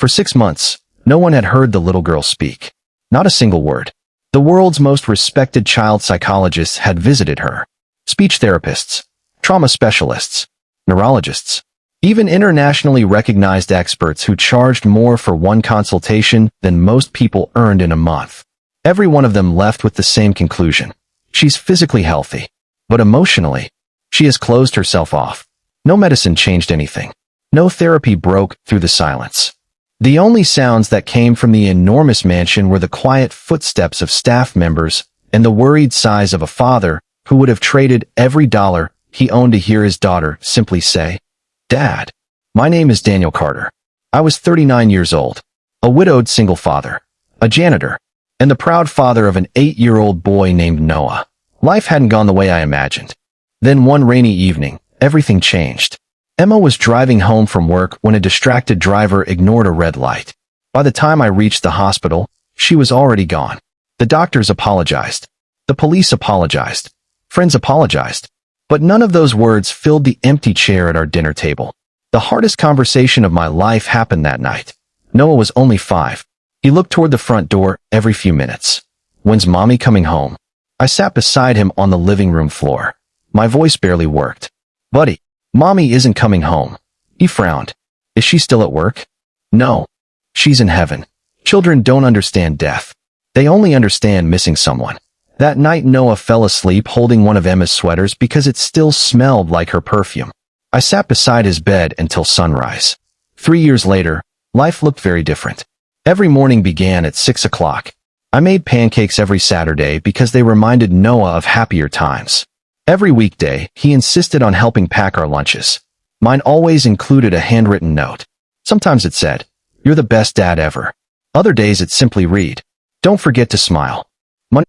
For 6 months, no one had heard the little girl speak. Not a single word. The world's most respected child psychologists had visited her. Speech therapists, trauma specialists, neurologists, even internationally recognized experts who charged more for one consultation than most people earned in a month. Every one of them left with the same conclusion. She's physically healthy, but emotionally, she has closed herself off. No medicine changed anything. No therapy broke through the silence. The only sounds that came from the enormous mansion were the quiet footsteps of staff members and the worried sighs of a father who would have traded every dollar he owned to hear his daughter simply say, "Dad." My name is Daniel Carter. I was 39 years old, a widowed single father, a janitor, and the proud father of an 8-year-old boy named Noah. Life hadn't gone the way I imagined. Then one rainy evening, everything changed. Emma was driving home from work when a distracted driver ignored a red light. By the time I reached the hospital, she was already gone. The doctors apologized. The police apologized. Friends apologized. But none of those words filled the empty chair at our dinner table. The hardest conversation of my life happened that night. Noah was only 5. He looked toward the front door every few minutes. "When's Mommy coming home?" I sat beside him on the living room floor. My voice barely worked. "Buddy, Mommy isn't coming home." He frowned. "Is she still at work?" "No. She's in heaven." Children don't understand death. They only understand missing someone. That night Noah fell asleep holding one of Emma's sweaters because it still smelled like her perfume. I sat beside his bed until sunrise. 3 years later, life looked very different. Every morning began at 6 o'clock. I made pancakes every Saturday because they reminded Noah of happier times. Every weekday, he insisted on helping pack our lunches. Mine always included a handwritten note. Sometimes it said, "You're the best dad ever." Other days it simply read, "Don't forget to smile."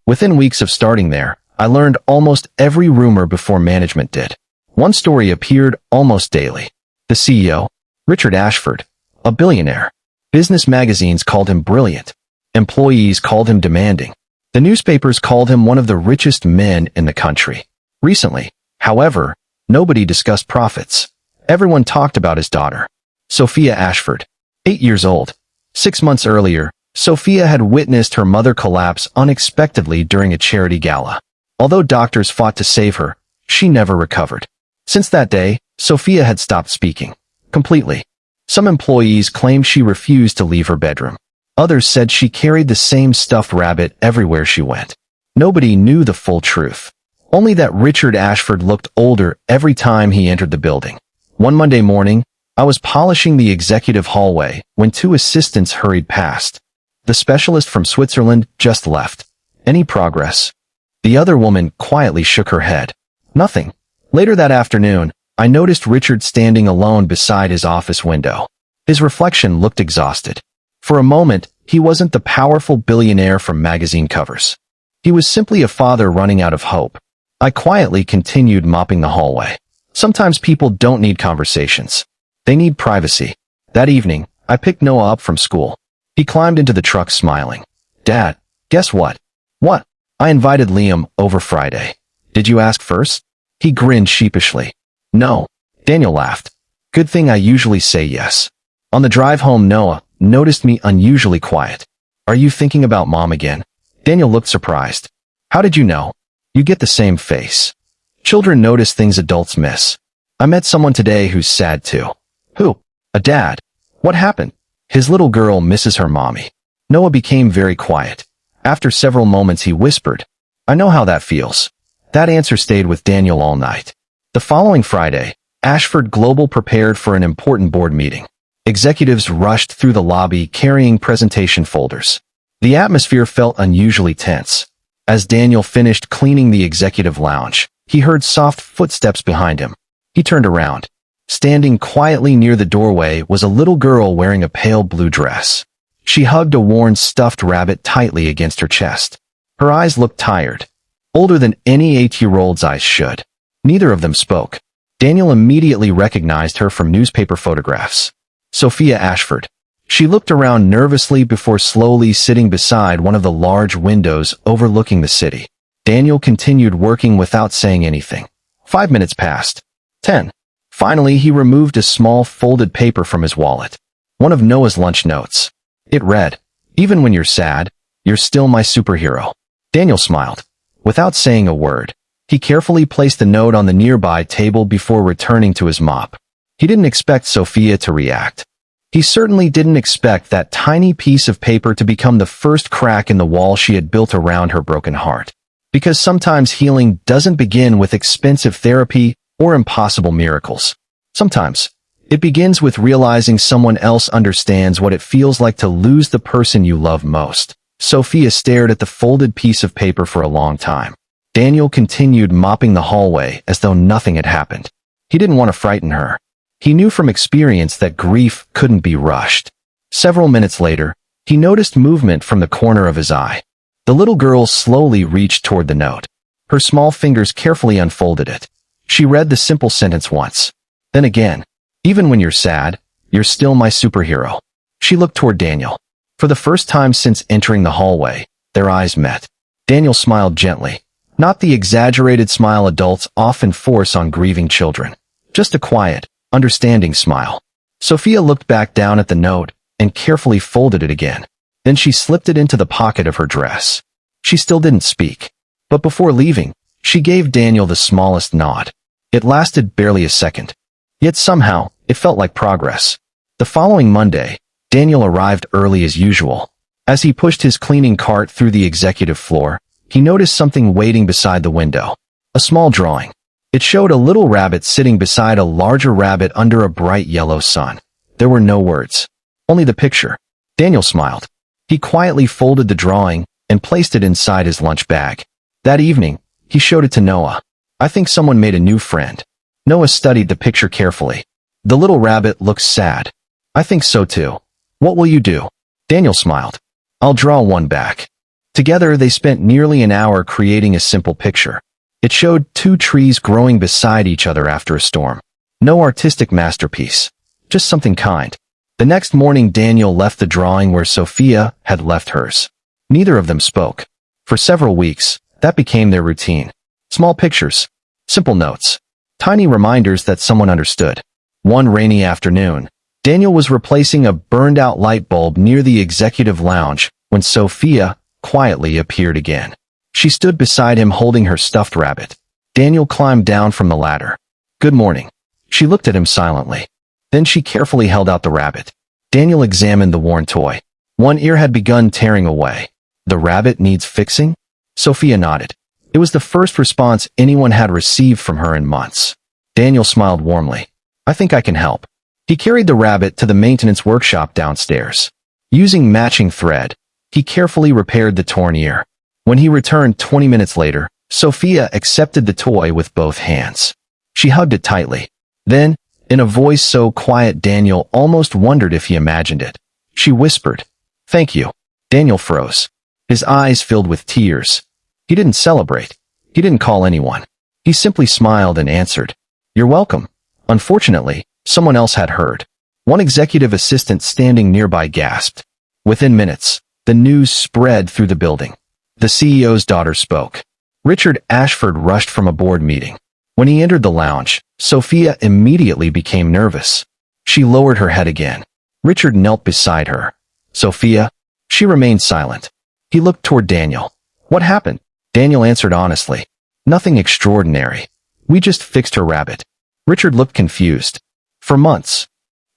Within weeks of starting there, I learned almost every rumor before management did. One story appeared almost daily. The CEO, Richard Ashford, a billionaire. Business magazines called him brilliant. Employees called him demanding. The newspapers called him one of the richest men in the country. Recently, however, nobody discussed profits. Everyone talked about his daughter, Sophia Ashford, 8 years old. 6 months earlier, Sophia had witnessed her mother collapse unexpectedly during a charity gala. Although doctors fought to save her, she never recovered. Since that day, Sophia had stopped speaking. Completely. Some employees claimed she refused to leave her bedroom. Others said she carried the same stuffed rabbit everywhere she went. Nobody knew the full truth. Only that Richard Ashford looked older every time he entered the building. One Monday morning, I was polishing the executive hallway when 2 assistants hurried past. The specialist from Switzerland just left. "Any progress?" The other woman quietly shook her head. "Nothing." Later that afternoon, I noticed Richard standing alone beside his office window. His reflection looked exhausted. For a moment, he wasn't the powerful billionaire from magazine covers. He was simply a father running out of hope. I quietly continued mopping the hallway. Sometimes people don't need conversations. They need privacy. That evening, I picked Noah up from school. He climbed into the truck smiling. "Dad, guess what?" "What?" "I invited Liam over Friday." "Did you ask first?" He grinned sheepishly. "No." Daniel laughed. "Good thing I usually say yes." On the drive home, Noah noticed me unusually quiet. "Are you thinking about Mom again?" Daniel looked surprised. "How did you know?" "You get the same face." Children notice things adults miss. I met someone today who's sad too. "Who?" "A dad." "What happened?" "His little girl misses her mommy." Noah became very quiet. After several moments he whispered, "I know how that feels." That answer stayed with Daniel all night. The following Friday, Ashford Global prepared for an important board meeting. Executives rushed through the lobby carrying presentation folders. The atmosphere felt unusually tense. As Daniel finished cleaning the executive lounge, he heard soft footsteps behind him. He turned around. Standing quietly near the doorway was a little girl wearing a pale blue dress. She hugged a worn stuffed rabbit tightly against her chest. Her eyes looked tired, older than any 8-year-old's eyes should. Neither of them spoke. Daniel immediately recognized her from newspaper photographs. Sophia Ashford. She looked around nervously before slowly sitting beside one of the large windows overlooking the city. Daniel continued working without saying anything. 5 minutes passed. 10. Finally, he removed a small folded paper from his wallet. one of Noah's lunch notes. It read, "Even when you're sad, you're still my superhero." Daniel smiled. Without saying a word, he carefully placed the note on the nearby table before returning to his mop. He didn't expect Sophia to react. He certainly didn't expect that tiny piece of paper to become the first crack in the wall she had built around her broken heart. Because sometimes healing doesn't begin with expensive therapy or impossible miracles. Sometimes, it begins with realizing someone else understands what it feels like to lose the person you love most. Sophia stared at the folded piece of paper for a long time. Daniel continued mopping the hallway as though nothing had happened. He didn't want to frighten her. He knew from experience that grief couldn't be rushed. Several minutes later, he noticed movement from the corner of his eye. The little girl slowly reached toward the note. Her small fingers carefully unfolded it. She read the simple sentence once. Then again, "Even when you're sad, you're still my superhero." She looked toward Daniel. For the first time since entering the hallway, their eyes met. Daniel smiled gently. Not the exaggerated smile adults often force on grieving children. Just a quiet, understanding smile. Sophia looked back down at the note and carefully folded it again. Then she slipped it into the pocket of her dress. She still didn't speak. But before leaving, she gave Daniel the smallest nod. It lasted barely a second. Yet somehow, it felt like progress. The following Monday, Daniel arrived early as usual. As he pushed his cleaning cart through the executive floor, he noticed something waiting beside the window. A small drawing. It showed a little rabbit sitting beside a larger rabbit under a bright yellow sun. There were no words. Only the picture. Daniel smiled. He quietly folded the drawing and placed it inside his lunch bag. That evening, he showed it to Noah. "I think someone made a new friend." Noah studied the picture carefully. The little rabbit looked sad. "I think so too. What will you do?" Daniel smiled. "I'll draw one back." Together, they spent nearly an hour creating a simple picture. It showed two trees growing beside each other after a storm. No artistic masterpiece, just something kind. The next morning, Daniel left the drawing where Sophia had left hers. Neither of them spoke. For several weeks, that became their routine. Small pictures, simple notes, tiny reminders that someone understood. One rainy afternoon, Daniel was replacing a burned-out light bulb near the executive lounge when Sophia quietly appeared again. She stood beside him holding her stuffed rabbit. Daniel climbed down from the ladder. "Good morning." She looked at him silently. Then she carefully held out the rabbit. Daniel examined the worn toy. One ear had begun tearing away. "The rabbit needs fixing?" Sophia nodded. It was the first response anyone had received from her in months. Daniel smiled warmly. "I think I can help." He carried the rabbit to the maintenance workshop downstairs. Using matching thread, he carefully repaired the torn ear. When he returned 20 minutes later, Sophia accepted the toy with both hands. She hugged it tightly. Then, in a voice so quiet Daniel almost wondered if he imagined it, she whispered, "Thank you." Daniel froze. His eyes filled with tears. He didn't celebrate. He didn't call anyone. He simply smiled and answered, "You're welcome." Unfortunately, someone else had heard. One executive assistant standing nearby gasped. Within minutes, the news spread through the building. The CEO's daughter spoke. Richard Ashford rushed from a board meeting. When he entered the lounge, Sophia immediately became nervous. She lowered her head again. Richard knelt beside her. "Sophia?" She remained silent. He looked toward Daniel. "What happened?" Daniel answered honestly. "Nothing extraordinary. We just fixed her rabbit." Richard looked confused. "For months,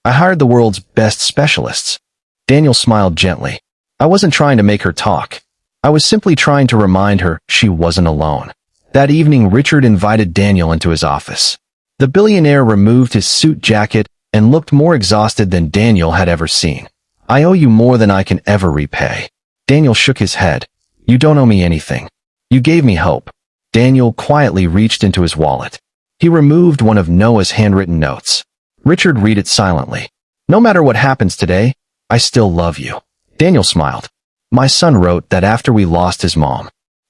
I hired the world's best specialists." Daniel smiled gently. "I wasn't trying to make her talk. I was simply trying to remind her she wasn't alone." That evening, Richard invited Daniel into his office. The billionaire removed his suit jacket and looked more exhausted than Daniel had ever seen. "I owe you more than I can ever repay." Daniel shook his head. "You don't owe me anything. You gave me hope." Daniel quietly reached into his wallet. He removed one of Noah's handwritten notes. Richard read it silently. "No matter what happens today, I still love you." Daniel smiled. "My son wrote that after we lost his mom,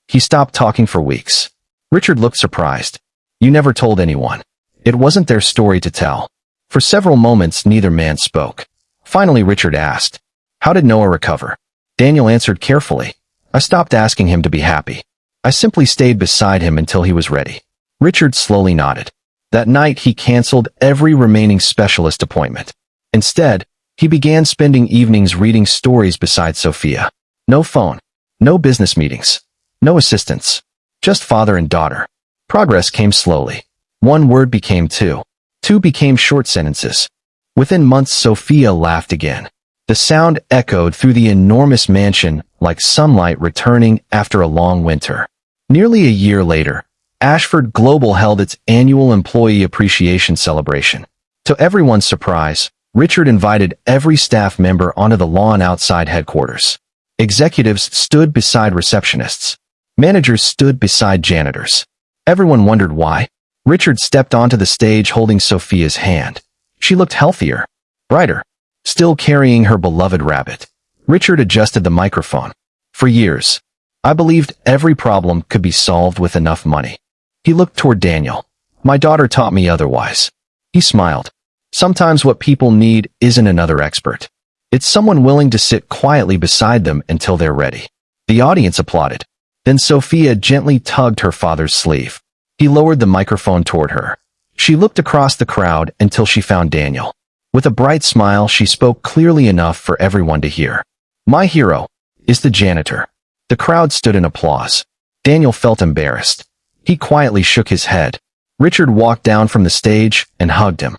he stopped talking for weeks." Richard looked surprised. "You never told anyone." It wasn't their story to tell. For several moments, neither man spoke. Finally, Richard asked, "How did Noah recover?" Daniel answered carefully, "I stopped asking him to be happy. I simply stayed beside him until he was ready." Richard slowly nodded. That night, he canceled every remaining specialist appointment. Instead, He began spending evenings reading stories beside Sophia. No phone, no business meetings, no assistants, just father and daughter. Progress came slowly. One word became two. Two became short sentences. Within months, Sophia laughed again. The sound echoed through the enormous mansion like sunlight returning after a long winter. Nearly a year later, Ashford Global held its annual employee appreciation celebration. To everyone's surprise, Richard invited every staff member onto the lawn outside headquarters. Executives stood beside receptionists. Managers stood beside janitors. Everyone wondered why. Richard stepped onto the stage holding Sophia's hand. She looked healthier, brighter, still carrying her beloved rabbit. Richard adjusted the microphone. For years, I believed every problem could be solved with enough money. He looked toward Daniel. My daughter taught me otherwise. He smiled. Sometimes what people need isn't another expert. It's someone willing to sit quietly beside them until they're ready. The audience applauded. Then Sophia gently tugged her father's sleeve. He lowered the microphone toward her. She looked across the crowd until she found Daniel. With a bright smile, she spoke clearly enough for everyone to hear. My hero is the janitor. The crowd stood in applause. Daniel felt embarrassed. He quietly shook his head. Richard walked down from the stage and hugged him.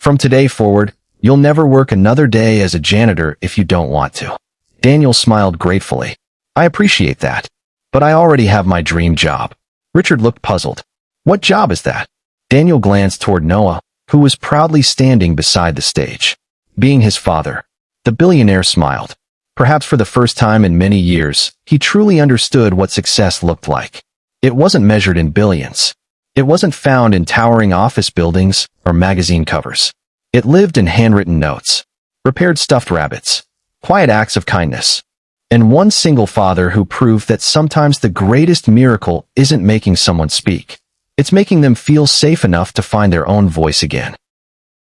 From today forward, you'll never work another day as a janitor if you don't want to. Daniel smiled gratefully. I appreciate that, but I already have my dream job. Richard looked puzzled. What job is that? Daniel glanced toward Noah, who was proudly standing beside the stage. Being his father, the billionaire smiled. Perhaps for the first time in many years, he truly understood what success looked like. It wasn't measured in billions. It wasn't found in towering office buildings or magazine covers. It lived in handwritten notes, repaired stuffed rabbits, quiet acts of kindness, and one single father who proved that sometimes the greatest miracle isn't making someone speak. It's making them feel safe enough to find their own voice again.